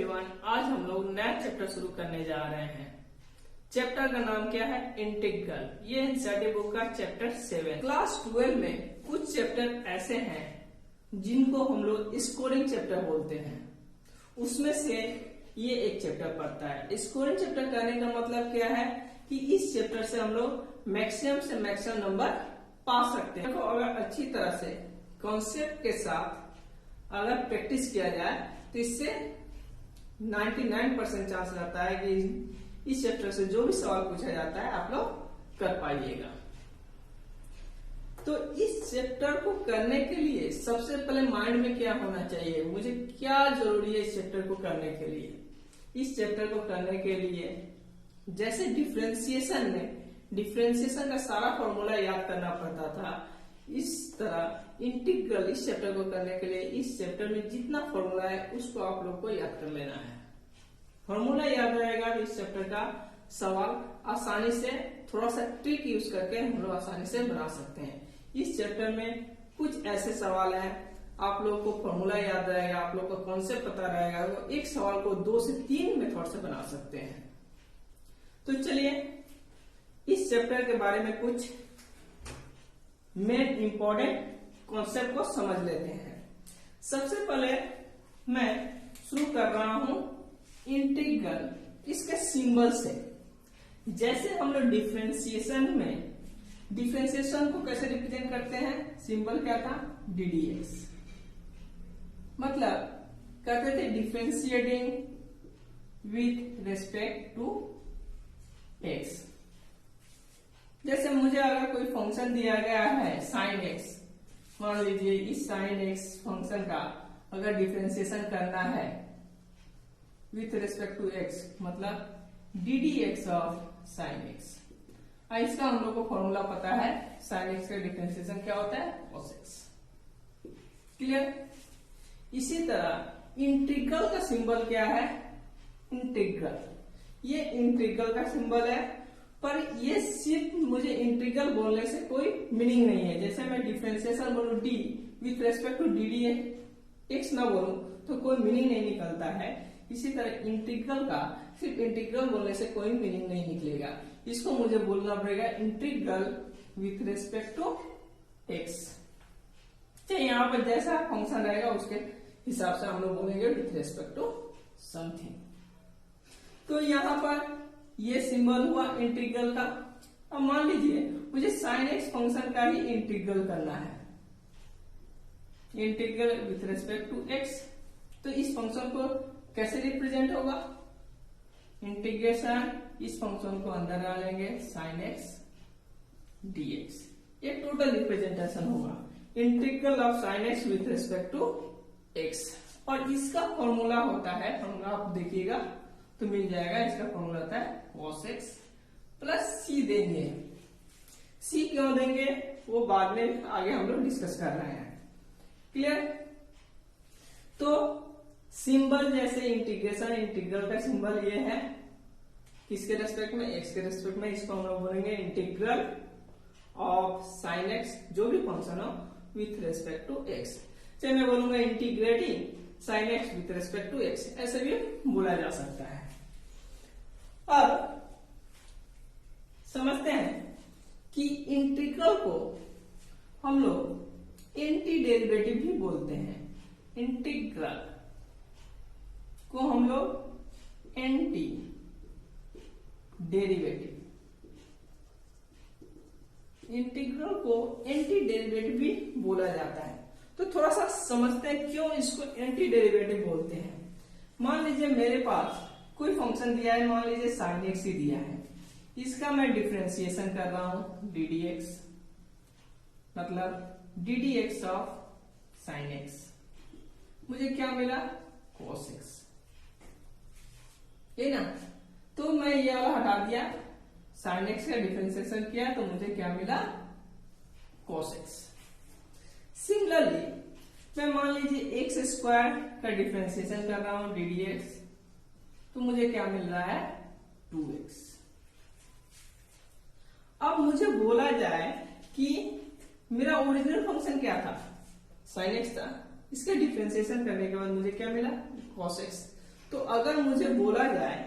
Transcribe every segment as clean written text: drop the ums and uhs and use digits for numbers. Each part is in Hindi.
एवरीवन, आज हम लोग नया चैप्टर शुरू करने जा रहे हैं। चैप्टर का नाम क्या है? इंटीग्रल। ये एनसीईआरटी बुक का चैप्टर 7। क्लास 12 में कुछ चैप्टर ऐसे हैं जिनको हम लोग स्कोरिंग चैप्टर बोलते हैं। उसमें से ये एक चैप्टर पढ़ता है। स्कोरिंग चैप्टर करने का मतलब क्या है कि इस चैप्टर से हम लोग मैक्सिमम से मैक्सिमम नंबर पा सकते हैं। देखो, अगर अच्छी तरह से कॉन्सेप्ट के साथ अगर प्रैक्टिस किया जाए तो इससे 99% चांस रहता है कि इस चैप्टर से जो भी सवाल पूछा जाता है आप लोग कर पाइएगा। तो इस चैप्टर को करने के लिए सबसे पहले माइंड में क्या होना चाहिए, मुझे क्या जरूरी है इस चैप्टर को करने के लिए। इस चैप्टर को करने के लिए जैसे डिफरेंशिएशन में डिफरेंशिएशन का सारा फॉर्मूला याद करना पड़ता था, इस तरह इंटीग्रल इस चैप्टर को करने के लिए इस चैप्टर में जितना फॉर्मूला है उसको आप लोग को याद कर लेना है। फॉर्मूला याद रहेगा तो इस चैप्टर का सवाल आसानी से, थोड़ा सा ट्रिक यूज करके हम लोग आसानी से बना सकते हैं। इस चैप्टर में कुछ ऐसे सवाल हैं, आप लोग को फॉर्मूला याद रहेगा, आप लोग को कॉन्सेप्ट पता रहेगा, तो एक सवाल को 2 से 3 मेथड से बना सकते हैं। तो चलिए इस चैप्टर के बारे में कुछ मेन इंपॉर्टेंट कॉन्सेप्ट को समझ लेते हैं। सबसे पहले मैं शुरू कर रहा हूं इंटीग्रल, इसके सिंबल से। जैसे हम लोग डिफरेंशिएशन में डिफरेंशिएशन को कैसे रिप्रेजेंट करते हैं, सिंबल क्या था? ddx। मतलब कहते थे differentiating with respect to x। जैसे मुझे अगर कोई फंक्शन दिया गया है sin x, मान लीजिए इस sin x फंक्शन का अगर डिफरेंशिएशन करना है विथ रेस्पेक्ट टू x, मतलब ddx ऑफ sin x। इसका हम लोग को फॉर्मूला पता है, sin x का डिफरेंशिएशन क्या होता है? cos x। क्लियर? इसी तरह इंटीग्रल का सिंबल क्या है? इंटीग्रल। ये इंटीग्रल का सिंबल है, पर ये सिर्फ मुझे इंटीग्रल बोलने से कोई मीनिंग नहीं है। जैसे मैं डिफरेंशिएशन बोलूं d with respect to ddx ना बोलूं तो कोई मीनिंग नहीं निकलता है। इसी तरह इंटीग्रल का सिर्फ इंटीग्रल बोलने से कोई मीनिंग नहीं निकलेगा। इसको मुझे बोलना पड़ेगा integral with respect to x। चाहे यहाँ पर जैसा फंक्शन रहेगा उसके हिसाब से हम लोग बोलेंगे विथ रेस्पेक्ट टू समथिंग। तो यहाँ पर ये सिंबल हुआ इंटीग्रल का। अब मान लीजिए मुझे sin x फंक्शन का ही इंटीग्रल करना है, integral with respect to x। तो इस फंक्शन को कैसे रिप्रेजेंट होगा? इंटीग्रेशन इस फंक्शन को अंदर डालेंगे sin x dx। ये टोटल रिप्रेजेंटेशन होगा integral of sin x with respect to x। और इसका फॉर्मूला होता है, फॉर्मूला आप देखिएगा तो मिल जाएगा। इसका फॉर्मूला होता है cos x प्लस c देंगे। c क्यों देंगे वो बाद में आगे हम लोग डिस्कस कर रहे हैं। क्लियर? तो सिंबल जैसे इंटीग्रेशन, इंटीग्रल का सिंबल ये है, किसके रेस्पेक्ट में? x के रेस्पेक्ट में। इसको हम लोग बोलेंगे इंटीग्रल ऑफ sin x, जो भी फंक्शन हो विथ रेस्पेक्ट टू x। चाहे मैं बोलूंगा integrating sin x with respect to x, ऐसे भी बोला जा सकता है। अब समझते हैं कि इंटीग्रल को हम लोग एंटी डेरिवेटिव भी बोलते हैं। इंटीग्रल को हम लोग एंटी डेरिवेटिव, इंटीग्रल को एंटी डेरिवेटिव भी बोला जाता है। तो थोड़ा सा समझते हैं क्यों इसको एंटी डेरिवेटिव बोलते हैं। मान लीजिए मेरे पास कोई फंक्शन दिया है, मान लीजिए sin x ही दिया है, इसका मैं डिफरेंशिएशन कर रहा हूं ddx, मतलब ddx ऑफ sin x। मुझे क्या मिला? cos x, ये ना। तो मैं ये वाला हटा दिया, sin x का डिफरेंशिएशन किया तो मुझे क्या मिला? cos x। सिमिलरली मैं मान लीजिए x स्क्वायर का डिफरेंशिएशन कर रहा हूं ddx, तो मुझे क्या मिल रहा है? 2x। अब मुझे बोला जाए कि मेरा ओरिजिनल फंक्शन क्या था? sin x था। इसका डिफरेंशिएशन करने के बाद मुझे क्या मिला? cos x। तो अगर मुझे बोला जाए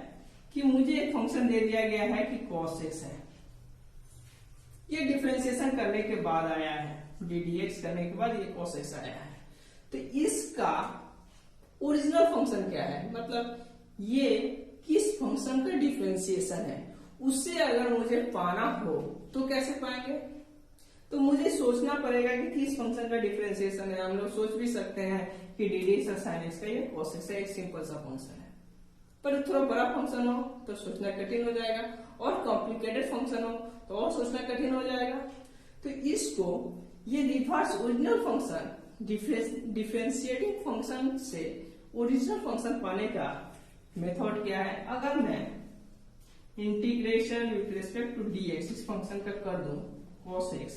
कि मुझे एक फंक्शन दे दिया गया है कि cos x है, ये डिफरेंशिएशन करने के बाद आया है, ddx करने के बाद ये cos x आया है, तो इसका ओरिजिनल फंक्शन क्या है, मतलब ये किस फंक्शन का डिफरेंशिएशन है, उससे अगर मुझे पाना हो तो कैसे पाएंगे? तो मुझे सोचना पड़ेगा कि किस फंक्शन का डिफरेंशिएशन है। हम लोग सोच भी सकते हैं कि ddx और sin x का ये cos x एक सिंपल सा फंक्शन है, पर थोड़ा बड़ा फंक्शन हो तो सोचना कठिन हो जाएगा, और कॉम्प्लिकेटेड फंक्शन हो तो और सोचना कठिन हो जाएगा। तो इसको ये reverse original function differentiating function से ओरिजिनल फंक्शन पाने का मेथड क्या है? अगर मैं integration with respect to dx इस फंक्शन का कर दूं cos x,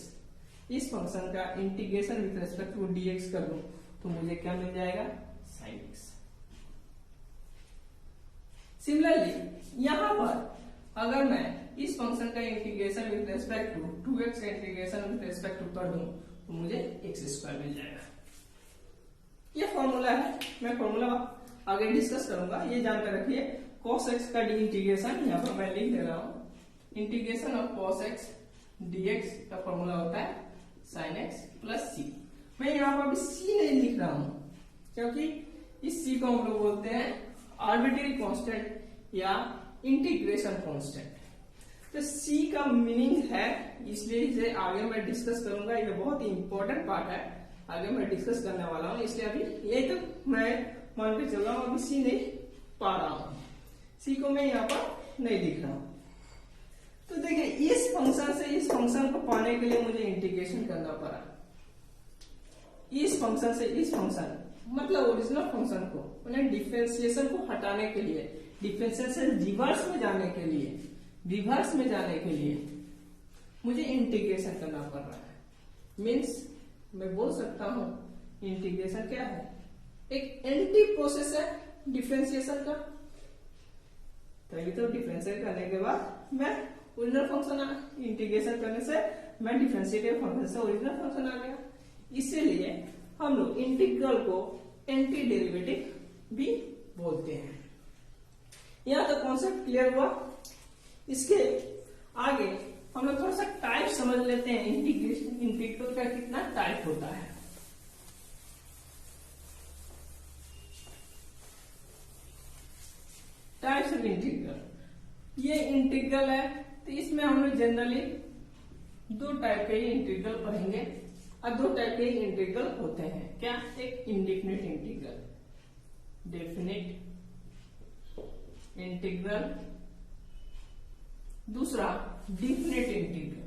इस फंक्शन का integration with respect to dx कर दूं तो मुझे क्या मिल जाएगा? sin x। सिमिलरली यहां पर अगर मैं इस फंक्शन का integration with respect to 2x का इंटीग्रेशन विथ रिस्पेक्ट टू कर दूं तो मुझे x² मिल जाएगा। ये फॉर्मूला है, मैं फॉर्मूला आगे डिस्कस करूंगा, ये जानकर रखिए। cos x का इंटीग्रेशन यहाँ पर मैं लिख दे रहा हूँ, integration of cos x dx का फॉर्मूला होता है sin x प्लस c। मैं यहाँ पर अभी c नहीं लिख रहा हूँ क्योंकि इस c को हम लोग बोलते हैं आर्बिट्रेरी कांस्टेंट या इंटीग्रेशन कांस्टेंट। तो c का मीनिंग है, इसलिए इसे आगे मैं डिस्कस करूंगा, ये बहुत ही इंपॉर्टेंट पार्ट है, आगे मैं डिस्कस करने वाला हूँ, इसलिए अभी यही तो मैं मान के चल रहा हूँ, अभी सी नहीं पा रहा हूँ, सी को मैं यहाँ पर नहीं लिख रहा हूँ। तो देखिए इस फंक्शन से इस फंक्शन को पाने के लिए मुझे इंटीग्रेशन करना पड़ा, इस फंक्शन से इस फंक्शन मतलब ओरिजिनल फंक्शन को उन्हें डिफरेंशिएशन को हटाने के लिए, डिफरेंशिएशन रिवर्स में जाने के लिए, रिवर्स में जाने के लिए मुझे इंटीग्रेशन करना पड़ रहा है। मीन्स मैं बोल सकता हूं इंटीग्रेशन क्या है? एक एंटी प्रोसेस है डिफरेंशिएशन का। तभी तो डिफरेंशिएट करने के बाद मैं ओरिजिनल फंक्शन, इंटीग्रेशन करने से मैं डिफरेंशिएटिव फंक्शन से ओरिजिनल फंक्शन आ गया। इसीलिए हम लोग इंटीग्रल को एंटी डेरिवेटिव भी बोलते हैं। यहां तक कॉन्सेप्ट क्लियर हुआ। इसके आगे हम लोग थोड़ा सा टाइप समझ लेते हैं, इंटीग्रल का कितना टाइप होता है। टाइप्स ऑफ इंटीग्रल, ये इंटीग्रल है तो इसमें हम लोग जनरली दो टाइप के इंटीग्रल पढ़ेंगे, और दो टाइप के इंटीग्रल होते हैं। क्या? एक इंडेफिनिट इंटीग्रल, डेफिनिट इंटीग्रल, दूसरा डिफिनिट इंटीग्रल।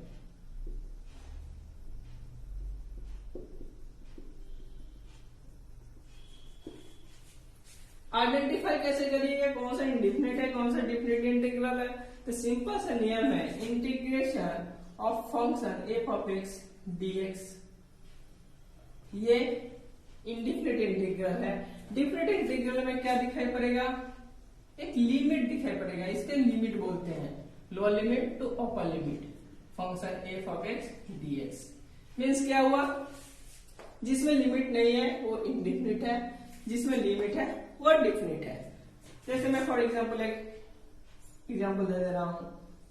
आइडेंटिफाई कैसे करिएगा कौन सा इंडेफिनिट है कौन सा डिफिनिट इंटीग्रल है? तो सिंपल सा नियम है, integration of function f of x dx, ये इंडेफिनिट इंटीग्रल है। डिफिनिट इंटीग्रल में क्या दिखाई पड़ेगा? एक लिमिट दिखाई पड़ेगा, इसके लिमिट बोलते हैं, lower limit to upper limit function f of x dx. Means क्या हुआ? जिसमें लिमिट नहीं है वो इंडेफिनिट है, जिसमें लिमिट है वो डिफिनिट है। जैसे मैं फॉर एग्जांपल एक एग्जांपल दे रहा हूं,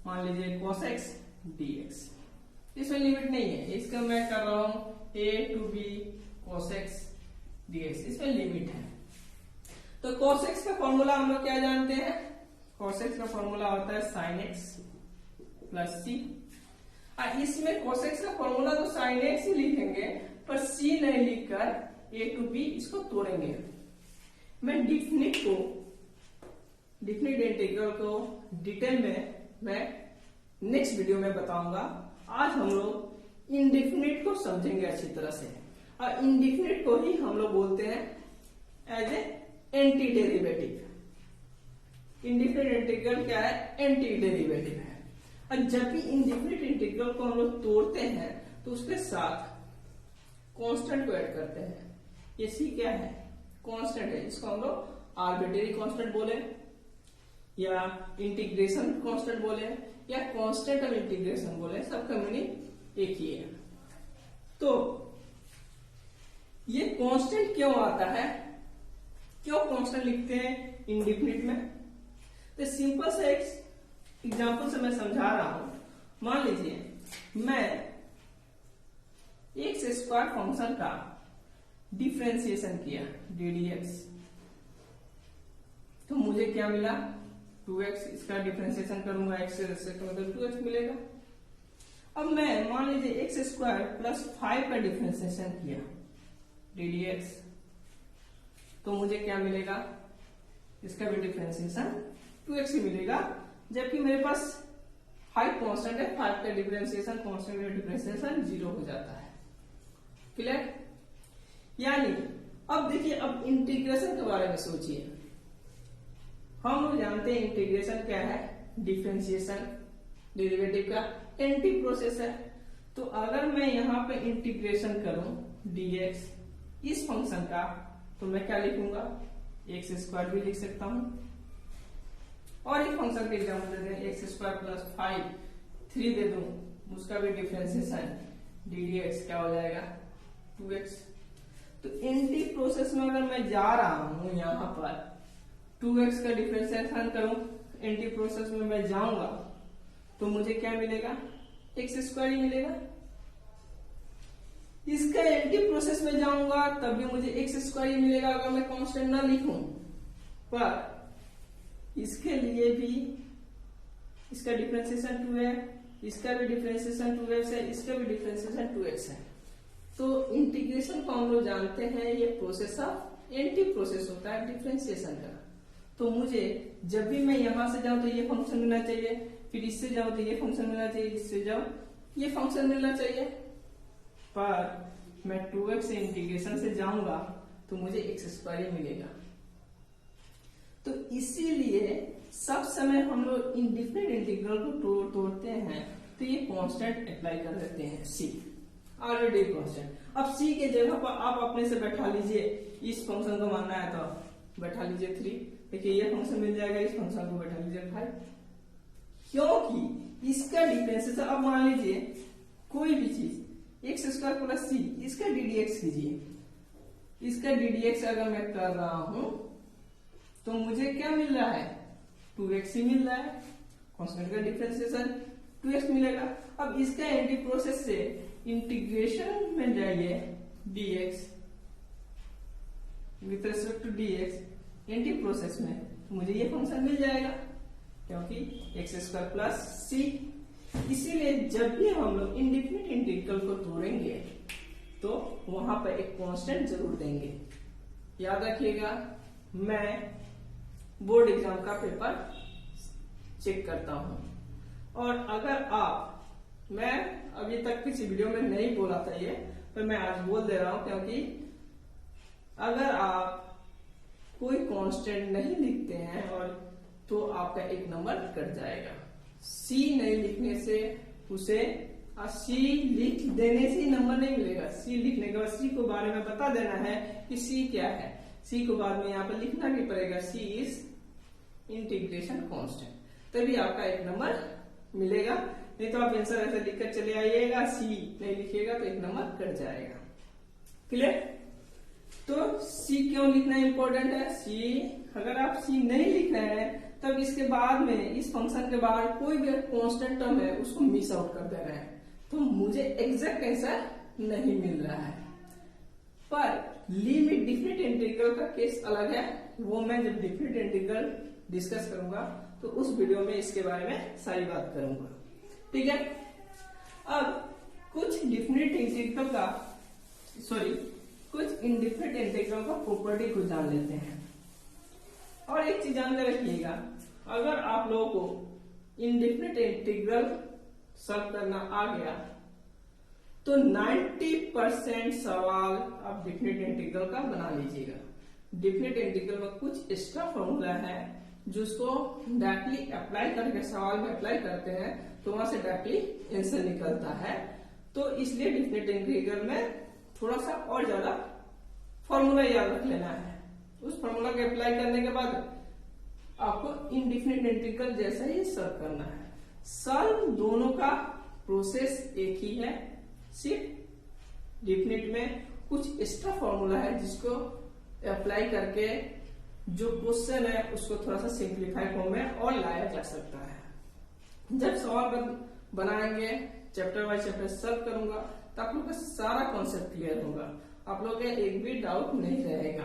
मान लीजिए cos x dx, इसमें लिमिट नहीं है, इसका मैं कर रहा हूं a to b cos x dx, इसमें लिमिट है। तो cos x का फॉर्मूला हम लोग क्या जानते हैं? cos x का फॉर्मूला होता है sin x प्लस c। इसमें cos x का फॉर्मूला तो sin x ही लिखेंगे, पर c नहीं लिखकर a to b इसको तोड़ेंगे। मैं डिफिनिट इंटीग्रल को डिटेल में मैं नेक्स्ट वीडियो में बताऊंगा। आज हम लोग इंडेफिनिट को समझेंगे अच्छी तरह से, और इंडेफिनिट को ही हम लोग बोलते हैं as a antiderivative. Indefinite integral क्या है? एंटी डेरिवेटिव है। और जब भी इंडेफिनिट इंटीग्रल को हम लोग तोड़ते हैं तो उसके साथ कांस्टेंट को ऐड करते हैं। ये सी क्या है? कांस्टेंट है, इसको हम लोग आर्बिट्रेरी कांस्टेंट बोले, या इंटीग्रेशन कांस्टेंट बोले, या कांस्टेंट ऑफ इंटीग्रेशन बोले, सबका मीनिंग एक ही है। तो ये कांस्टेंट क्यों आता है, क्यों कांस्टेंट लिखते हैं, इंडिफिनिट में। तो सिंपल से एक एग्जांपल से मैं समझा रहा हूं। मान लीजिए मैं एक्स स्क्वायर फंक्शन का डिफरेंशिएशन किया ddx, तो मुझे क्या मिला 2x। इसका डिफरेंशिएशन करूंगा x से तो मतलब 2x मिलेगा। अब मैं मान लीजिए एक्स स्क्वायर प्लस 5 का डिफरेंशिएशन किया ddx, तो मुझे क्या मिलेगा, इसका भी डिफरेंशिएशन 2x ही मिलेगा, जबकि मेरे पास 5 कांस्टेंट है, 5 का डिफरेंशिएशन कांस्टेंट का डिफरेंशिएशन 0 हो जाता है। क्लियर? यानी अब देखिए, अब इंटीग्रेशन के बारे में सोचिए। हम लोग जानते हैं इंटीग्रेशन क्या है, डिफरेंशिएशन डेरिवेटिव का एंटी प्रोसेस है। तो अगर मैं यहाँ पे इंटीग्रेशन करूं dx इस फंक्शन का, तो मैं क्या लिखूंगा, एक्स स्क्वायर भी लिख सकता हूं। और एक फंक्शन के एग्जाम्पल देते हैं, एक्स स्क्वायर प्लस 5 3 दे दूं, उसका भी डिफरेंशिएशन ddx क्या हो जाएगा 2x। तो एंटी प्रोसेस में अगर मैं जा रहा हूं यहाँ पर 2x का डिफरेंशिएशन करूं, एंटी प्रोसेस में मैं जाऊंगा तो मुझे क्या मिलेगा, एक्स स्क्वायर ही मिलेगा। इसका एंटी प्रोसेस में जाऊंगा तब भी मुझे एक्स स्क्वायर ही मिलेगा अगर मैं कांस्टेंट ना लिखूं। पर इसके लिए भी इसका डिफरेंशिएशन 2 है, इसका भी डिफरेंशिएशन 2x है, इसका भी डिफरेंशिएशन 2x है। तो इंटीग्रेशन को हम लोग जानते हैं, ये प्रोसेस ऑफ एंटी प्रोसेस होता है डिफरेंशिएशन का। तो मुझे जब भी मैं यहां से जाऊं तो ये फंक्शन मिलना चाहिए, फिर इससे जाऊं तो ये फंक्शन मिलना चाहिए, इससे जाऊं ये फंक्शन मिलना चाहिए। पर मैं 2x से इंटीग्रेशन से जाऊंगा तो मुझे एक्स स्क्वायर ही मिलेगा। तो इसीलिए सब समय हम लोग इंडिफिनिट इंटीग्रल को तोड़ते हैं तो ये कांस्टेंट अप्लाई कर देते हैं, c ऑलरेडी कांस्टेंट। अब c के जगह पर आप अपने से बैठा लीजिए, इस फंक्शन को मानना है तो बैठा लीजिए 3, देखिए ये फंक्शन मिल जाएगा, इस फंक्शन को बैठा लीजिए 5, क्योंकि इसका डिफरेंशिएशन। अब मान लीजिए कोई भी चीज एक्स स्क्वायर प्लस सी, इसका ddx कीजिए, इसका ddx अगर मैं कर रहा हूं तो मुझे क्या मिल रहा है, 2x ही मिल रहा है, कांस्टेंट का डिफरेंशिएशन 2x मिलेगा। अब इसका एंटी प्रोसेस से इंटीग्रेशन में जाइए dx with respect to dx anti process में, तो मुझे ये फंक्शन मिल जाएगा क्योंकि एक्स स्क्वायर प्लस सी। इसीलिए जब भी हम लोग इंडिफिनिट इंटीग्रल को तोड़ेंगे तो वहां पर एक कांस्टेंट जरूर देंगे। याद रखिएगा, मैं बोर्ड एग्जाम का पेपर चेक करता हूं और अगर आप, मैं अभी तक किसी वीडियो में नहीं बोला था ये, तो मैं आज बोल दे रहा हूं, क्योंकि अगर आप कोई कांस्टेंट नहीं लिखते हैं और तो आपका एक नंबर कट जाएगा। सी नहीं लिखने से उसे, सी लिख देने से ही नंबर नहीं मिलेगा। सी लिखने के बाद सी को बारे में बता देना है कि सी क्या है, सी को बाद में यहाँ पर लिखना भी पड़ेगा, सी इज इंटीग्रेशन कांस्टेंट, तभी आपका एक नंबर मिलेगा। नहीं तो आप आंसर ऐसे लिखकर चले आइएगा, सी नहीं लिखिएगा तो एक नंबर कट जाएगा। क्लियर? तो सी क्यों लिखना इंपॉर्टेंट है, सी अगर आप सी नहीं लिख रहे हैं तब इसके बाद में इस फंक्शन के बाहर कोई भी कांस्टेंट टर्म है उसको मिस आउट कर दे रहे हैं, तो मुझे एग्जैक्ट आंसर नहीं मिल रहा है। पर लिमिट डिफिनिट इंटीग्रल का केस अलग है, वो मैं जब डिफिनिट इंटीग्रल डिस्कस करूंगा तो उस वीडियो में इसके बारे में सारी बात करूंगा। ठीक है, अब कुछ डिफिनिट इंटीग्रल का, कुछ इंडिफिनिट इंटीग्रल का प्रॉपर्टी को जान लेते हैं। और एक चीज जानते रखिएगा, अगर आप लोगों को इंडिफिनिट इंटीग्रल सॉल्व करना आ गया तो 90% सवाल आप डिफिनिट इंटीग्रल का बना लीजिएगा। डिफिनिट इंटीग्रल में कुछ एक्स्ट्रा फॉर्मूला है जिसको डायरेक्टली अप्लाई करके सवाल में अप्लाई करते हैं तो वहां से डायरेक्टली आंसर निकलता है। तो इसलिए डिफिनिट इंटीग्रल में थोड़ा सा और ज्यादा फॉर्मूला याद रख लेना है। उस फॉर्मूला के अप्लाई करने के बाद आपको इंडिफिनिट इंटीग्रल जैसा ही सॉल्व करना है। सॉल्व दोनों का प्रोसेस एक ही है, सिर्फ डिफिनिट में कुछ एक्स्ट्रा फॉर्मूला है जिसको अप्लाई करके जो क्वेश्चन है उसको थोड़ा सा सिंप्लीफाई फॉर्म में और लाया जा सकता है। जब सवाल बनाएंगे चैप्टर वाइज चैप्टर सॉल्व करूंगा तो आप लोग का सारा कॉन्सेप्ट क्लियर होगा, आप लोग का एक भी डाउट नहीं रहेगा।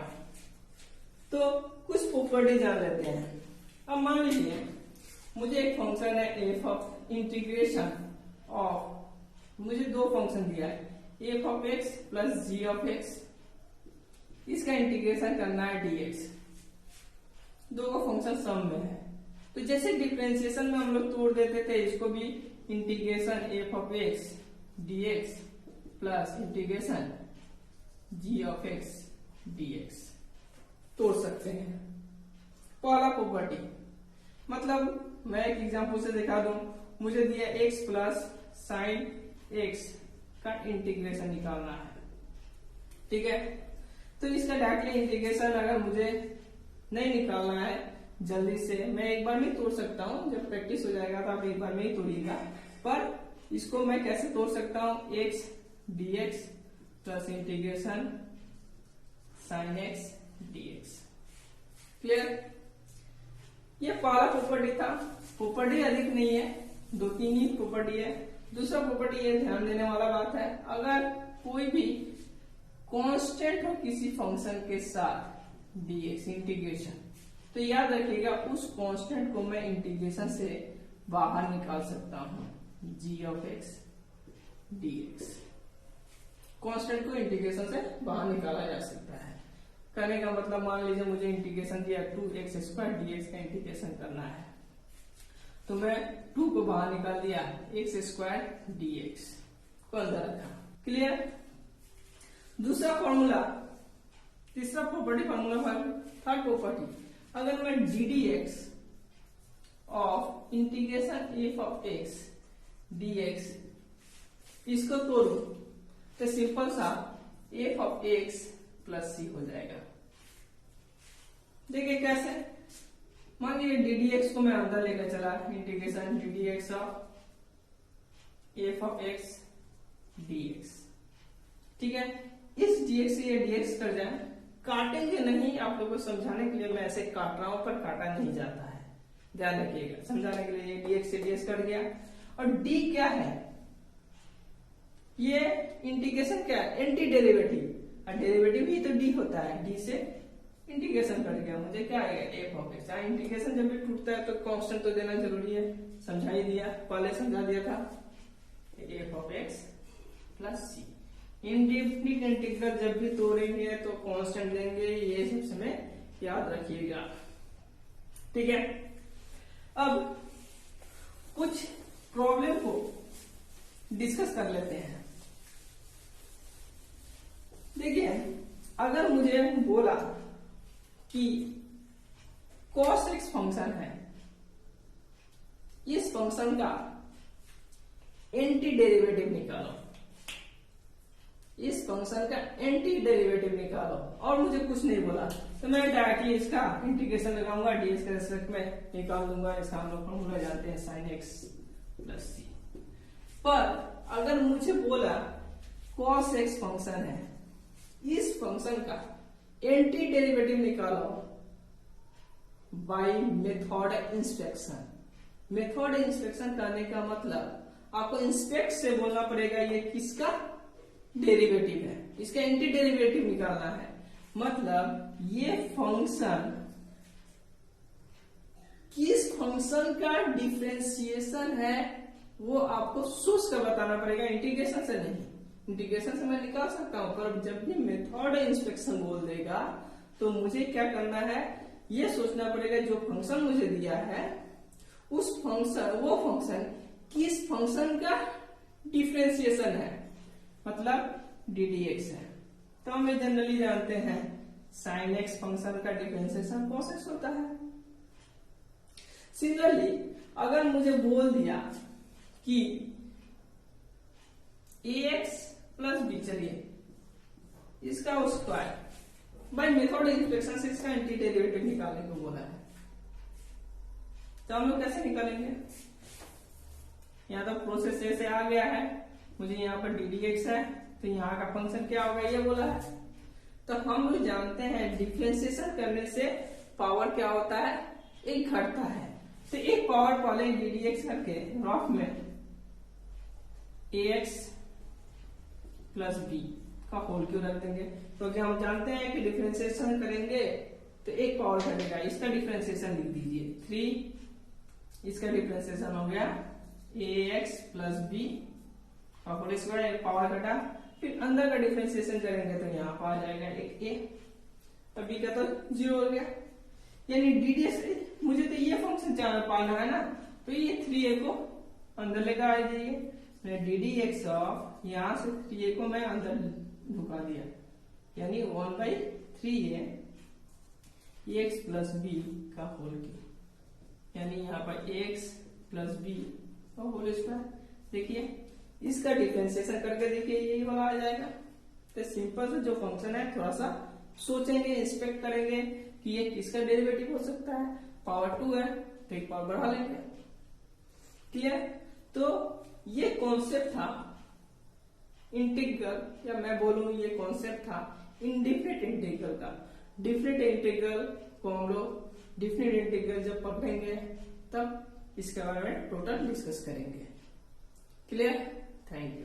तो कुछ प्रॉपर्टी जान लेते हैं। अब मान लीजिए मुझे एक फंक्शन है एफ ऑफ इंटीग्रेशन ऑफ, मुझे दो फंक्शन दिया है f of x plus g of x, इसका इंटीग्रेशन करना है डीएक्स, दो का फंक्शन सम में है। तो जैसे डिफरेंशिएशन में हम लोग तोड़ देते थे, इसको भी integration f of x dx plus integration g of x dx तोड़ सकते हैं। पहला प्रॉपर्टी, मतलब मैं एक एग्जांपल से दिखा दूं, मुझे दिया x प्लस साइन एक्स का इंटीग्रेशन निकालना है, ठीक है। तो इसका डायरेक्टली इंटीग्रेशन अगर मुझे नहीं निकालना है जल्दी से, मैं एक बार में तोड़ सकता हूं, जब प्रैक्टिस हो जाएगा तो आप एक बार में ही तोड़िएगा। पर इसको मैं कैसे तोड़ सकता हूं, x dx plus integration sine x dx। Clear? ये पहला प्रॉपर्टी था। प्रॉपर्टी अधिक नहीं है, दो तीन ही प्रॉपर्टी है। दूसरा प्रॉपर्टी ये ध्यान देने वाला बात है, अगर कोई भी कांस्टेंट हो किसी फंक्शन के साथ dx इंटीग्रेशन, तो याद रखिएगा उस कांस्टेंट को मैं इंटीग्रेशन से बाहर निकाल सकता हूं, g of x dx। Constant को इंटीग्रेशन से बाहर निकाला जा सकता है। करने का मतलब मान लीजिए मुझे इंटीग्रेशन दिया 2x स्क्वायर dx का इंटीग्रेशन करना है, तो मैं 2 को बाहर निकाल दिया, x स्क्वायर dx को अंदर रखा। क्लियर? दूसरा फॉर्मूला, तीसरा प्रॉपर्टी फॉर्मूला थर्ड प्रॉपर्टी, अगर मैं ddx of integration f of x dx इसको तोड़ू तो सिंपल सा f of x plus c हो जाएगा। देखिए कैसे, मान लीजिए ddx को मैं अंदर लेकर चला, integration ddx of f of x dx, ठीक है। इस dx से ये dx कर जाए, काटेंगे नहीं, आप लोगों को समझाने के लिए मैं ऐसे काट रहा हूं, पर काटा नहीं जाता है, ध्यान रखिएगा। समझाने के लिए ये dx से dx कट गया, और d क्या है, ये इंटीग्रेशन क्या है, एंटी डेरिवेटिव, और डेरिवेटिव ही तो d होता है, d से इंटीग्रेशन कट गया, मुझे क्या आएगा f ऑफ x। इंटीग्रेशन जब भी टूटता है तो कांस्टेंट तो देना जरूरी है, समझा ही दिया, पहले समझा दिया था, f of x plus c। Indefinite integral जब भी तोड़ेंगे तो कांस्टेंट देंगे, ये सब समय याद रखिएगा, ठीक है। अब कुछ प्रॉब्लम को डिस्कस कर लेते हैं। देखिए, अगर मुझे बोला कि cos x फंक्शन है, इस फंक्शन का एंटी डेरिवेटिव निकालो, इस फंक्शन का एंटी डेरिवेटिव निकालो, और मुझे कुछ नहीं बोला तो मैं डायरेक्टली इसका इंटीग्रेशन लगाऊंगा, डीएक्स के रेस्पेक्ट में निकाल दूंगा। इसका हम लोग फॉर्मूला जानते हैं साइन एक्स प्लस सी। पर अगर मुझे बोला cos x फंक्शन है, इस फंक्शन का एंटी डेरिवेटिव निकालो by method inspection. Method inspection करने का मतलब आपको इंस्पेक्ट से बोलना पड़ेगा ये किसका डेरिवेटिव है, इसका एंटी डेरिवेटिव निकालना है। मतलब ये फंक्शन किस फंक्शन का डिफरेंशिएशन है वो आपको सोच कर बताना पड़ेगा, इंटीग्रेशन से नहीं। इंटीग्रेशन से मैं निकाल सकता हूं, पर जब भी मेथड इंस्पेक्शन बोल देगा तो मुझे क्या करना है, ये सोचना पड़ेगा जो फंक्शन मुझे दिया है उस फंक्शन, वो फंक्शन किस फंक्शन का डिफरेंशिएशन है, मतलब ddx है। तो हम जनरली जानते हैं sin x फंक्शन का डिफरेंशिएशन cos x होता है। सिमिलरली अगर मुझे बोल दिया कि ax प्लस बी, चलिए इसका स्क्वायर बाय मेथड इंस्पेक्शन से इसका एंटी डेरिवेटिव निकालने को बोला है, तो हम लोग कैसे निकालेंगे। यहाँ तो प्रोसेस ऐसे आ गया है, मुझे यहाँ पर ddx है तो यहाँ का फंक्शन क्या होगा ये बोला है। तो हम लोग जानते हैं डिफरेंशिएशन करने से पावर क्या होता है, एक घटता है। तो एक पावर पहले ddx करके रफ में ax प्लस बी का होल क्यों रख देंगे, क्योंकि हम जानते हैं कि डिफरेंशिएशन करेंगे तो एक पावर घटेगा। इसका डिफरेंशिएशन लिख दीजिए 3, इसका डिफरेंशिएशन हो गया ax प्लस बी का होल स्क्वायर, एक पावर घटा। फिर अंदर का डिफरेंशिएशन करेंगे तो यहाँ पर आ जाएगा एक a, तो b का तो 0 हो गया। यानी ddx मुझे तो ये फंक्शन पाना है ना, तो ये 3a को अंदर लेकर आ जाइए। ddx ऑफ यहाँ से 3a को मैं अंदर ढुका दिया, यानी 1/3a ax प्लस बी का होल क्यूब, यानी यहाँ पर ax प्लस बी का होल स्क्वायर। देखिए इसका डिफरेंशिएशन करके देखिए यही वाला आ जाएगा। तो सिंपल से जो फंक्शन है थोड़ा सा सोचेंगे, इंस्पेक्ट करेंगे कि ये किसका डेरिवेटिव हो सकता है। पावर 2 है तो एक पावर बढ़ा लेंगे। क्लियर? तो ये कॉन्सेप्ट था इंटीग्रल, या मैं बोलूं ये कॉन्सेप्ट था इनडिफिनिट इंटीग्रल का। डिफरेंट इंटीग्रल को हम लोग डिफरेंट इंटीग्रल जब पढ़ेंगे तब इसके बारे में टोटल डिस्कस करेंगे। क्लियर? Thank you.